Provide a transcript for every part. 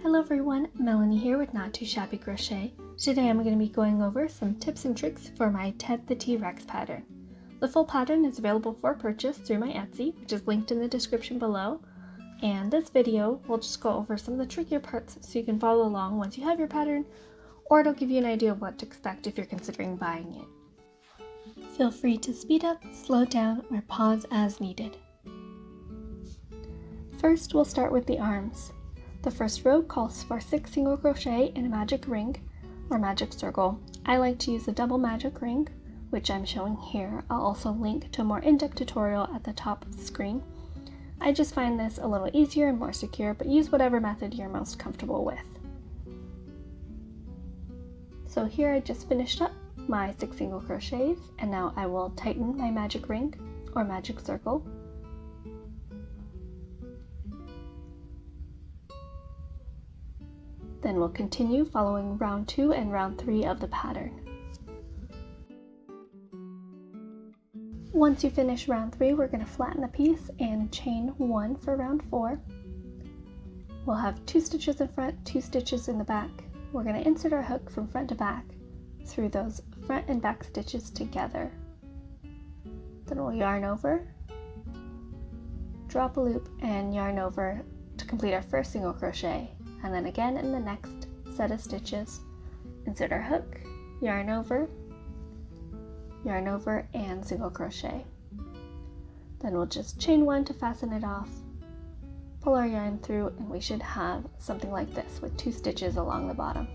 Hello everyone, Melanie here with Not Too Shabby Crochet. Today I'm going to be going over some tips and tricks for my Ted the T-Rex pattern. The full pattern is available for purchase through my Etsy, which is linked in the description below. And this video will just go over some of the trickier parts so you can follow along once you have your pattern, or it'll give you an idea of what to expect if you're considering buying it. Feel free to speed up, slow down, or pause as needed. First, we'll start with the arms. The first row calls for 6 single crochet in a magic ring or magic circle. I like to use a double magic ring, which I'm showing here. I'll also link to a more in-depth tutorial at the top of the screen. I just find this a little easier and more secure, but use whatever method you're most comfortable with. So here I just finished up my 6 single crochets, and now I will tighten my magic ring or magic circle. Then we'll continue following round 2 and round 3 of the pattern. Once you finish round 3, we're going to flatten the piece and chain 1 for round 4. We'll have 2 stitches in front, 2 stitches in the back. We're going to insert our hook from front to back through those front and back stitches together. Then we'll yarn over, drop a loop, and yarn over to complete our first single crochet. And then again in the next set of stitches, insert our hook, yarn over, and single crochet. Then we'll just chain 1 to fasten it off, pull our yarn through, and we should have something like this with 2 stitches along the bottom.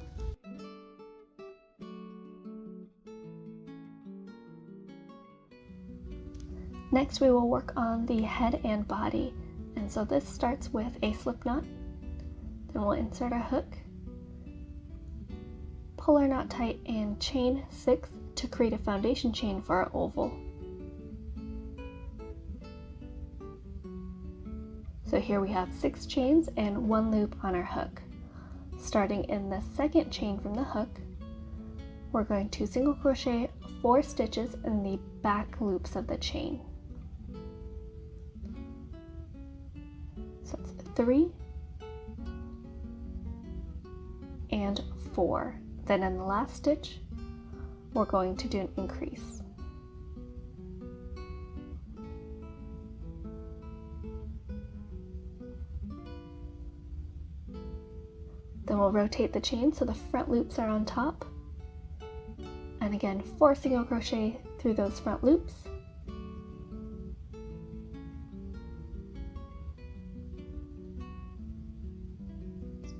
Next we will work on the head and body, and so this starts with a slip knot. Then we'll insert our hook, pull our knot tight, and chain 6 to create a foundation chain for our oval. So here we have 6 chains and 1 loop on our hook. Starting in the second chain from the hook, we're going to single crochet 4 stitches in the back loops of the chain. So it's 3 and 4. Then in the last stitch, we're going to do an increase. Then we'll rotate the chain so the front loops are on top. And again, 4 single crochet through those front loops.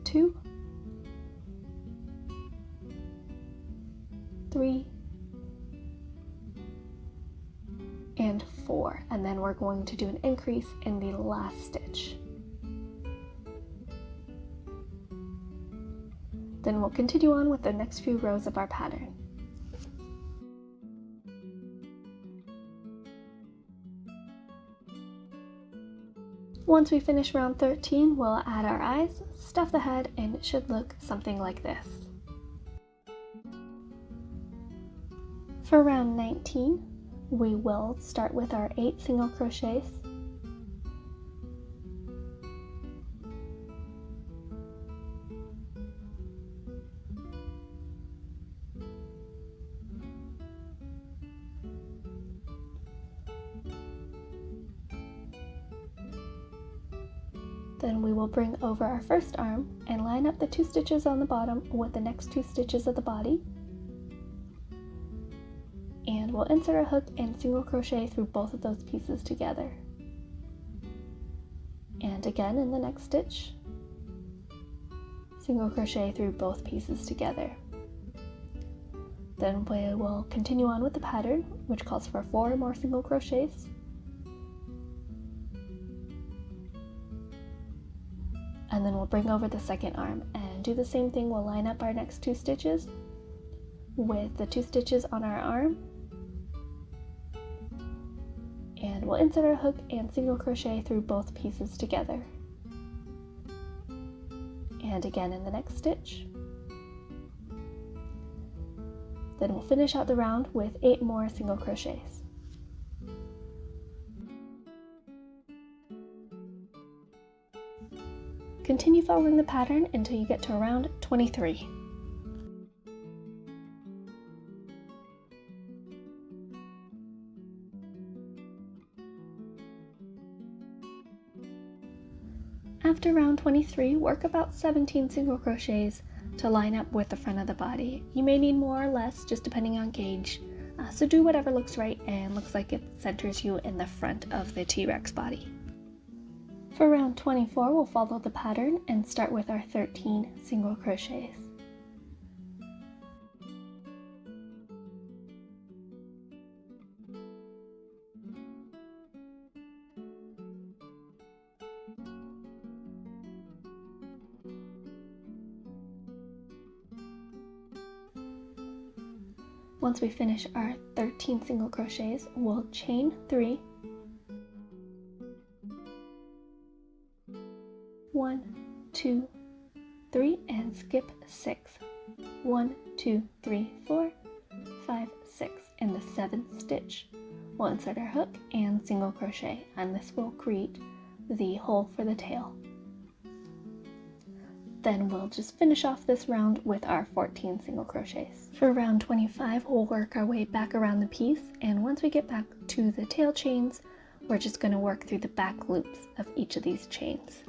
Two, 3, and 4, and then we're going to do an increase in the last stitch. Then we'll continue on with the next few rows of our pattern. Once we finish round 13, we'll add our eyes, stuff the head, and it should look something like this. For round 19, we will start with our 8 single crochets. Then we will bring over our first arm and line up the 2 stitches on the bottom with the next 2 stitches of the body. And we'll insert a hook and single crochet through both of those pieces together. And again in the next stitch, single crochet through both pieces together. Then we will continue on with the pattern, which calls for 4 more single crochets. And then we'll bring over the second arm and do the same thing. We'll line up our next 2 stitches with the 2 stitches on our arm. And we'll insert our hook and single crochet through both pieces together. And again in the next stitch. Then we'll finish out the round with 8 more single crochets. Continue following the pattern until you get to around 23. After round 23, work about 17 single crochets to line up with the front of the body. You may need more or less, just depending on gauge. So do whatever looks right and looks like it centers you in the front of the T-Rex body. For round 24, we'll follow the pattern and start with our 13 single crochets. Once we finish our 13 single crochets, we'll chain 3, 1, 2, 3, and skip 6, 1, 2, 3, 4, 5, 6, in the 7th stitch. We'll insert our hook and single crochet, and this will create the hole for the tail. Then we'll just finish off this round with our 14 single crochets. For round 25, we'll work our way back around the piece, and once we get back to the tail chains, we're just going to work through the back loops of each of these chains.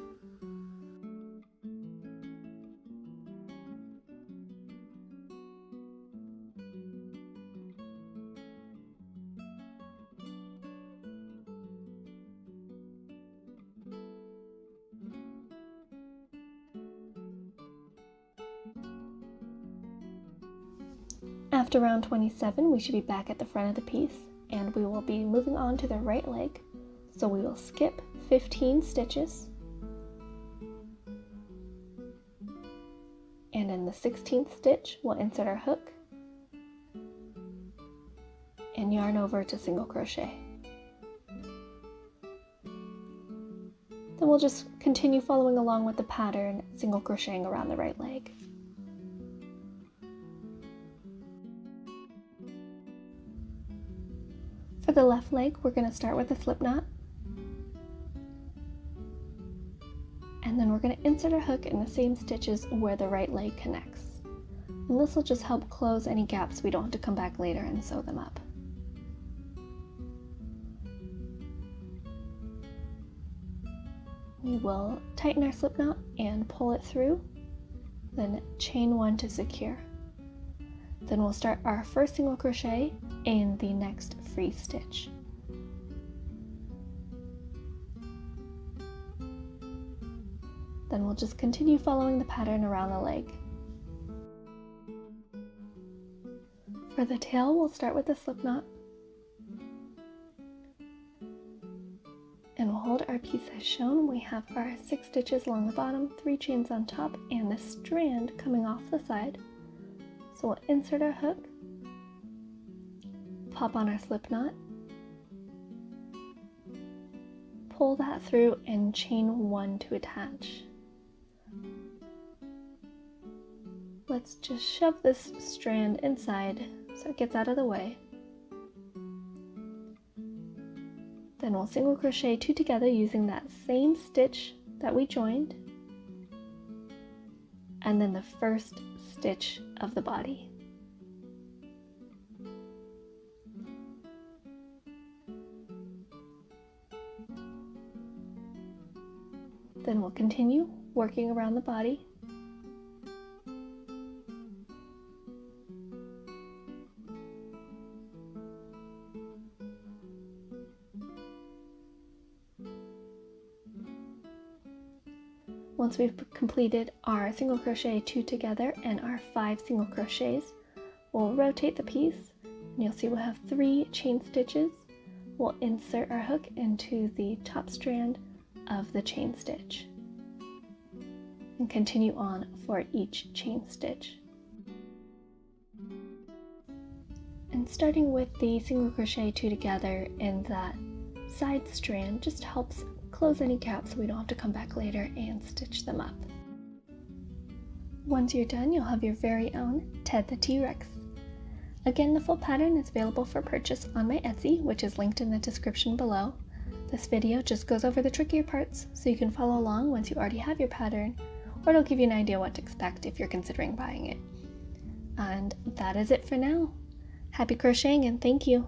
After round 27, we should be back at the front of the piece, and we will be moving on to the right leg. So we will skip 15 stitches, and in the 16th stitch, we'll insert our hook and yarn over to single crochet. Then we'll just continue following along with the pattern, single crocheting around the right leg. For the left leg, we're going to start with a slip knot, and then we're going to insert our hook in the same stitches where the right leg connects. And this will just help close any gaps so we don't have to come back later and sew them up. We will tighten our slip knot and pull it through, then chain 1 to secure. Then we'll start our first single crochet in the next free stitch. Then we'll just continue following the pattern around the leg. For the tail, we'll start with a slip knot, and we'll hold our piece as shown. We have our 6 stitches along the bottom, 3 chains on top, and a strand coming off the side. So we'll insert our hook, pop on our slip knot, pull that through, and chain 1 to attach. Let's just shove this strand inside so it gets out of the way. Then we'll single crochet 2 together using that same stitch that we joined, and then the first stitch of the body. Then we'll continue working around the body. Once we've completed our single crochet 2 together and our 5 single crochets, we'll rotate the piece, and you'll see we'll have 3 chain stitches. We'll insert our hook into the top strand of the chain stitch and continue on for each chain stitch. And starting with the single crochet 2 together in that side strand just helps close any gaps so we don't have to come back later and stitch them up. Once you're done, you'll have your very own Ted the T-Rex. Again, the full pattern is available for purchase on my Etsy, which is linked in the description below. This video just goes over the trickier parts so you can follow along once you already have your pattern, or it'll give you an idea what to expect if you're considering buying it. And that is it for now. Happy crocheting and thank you!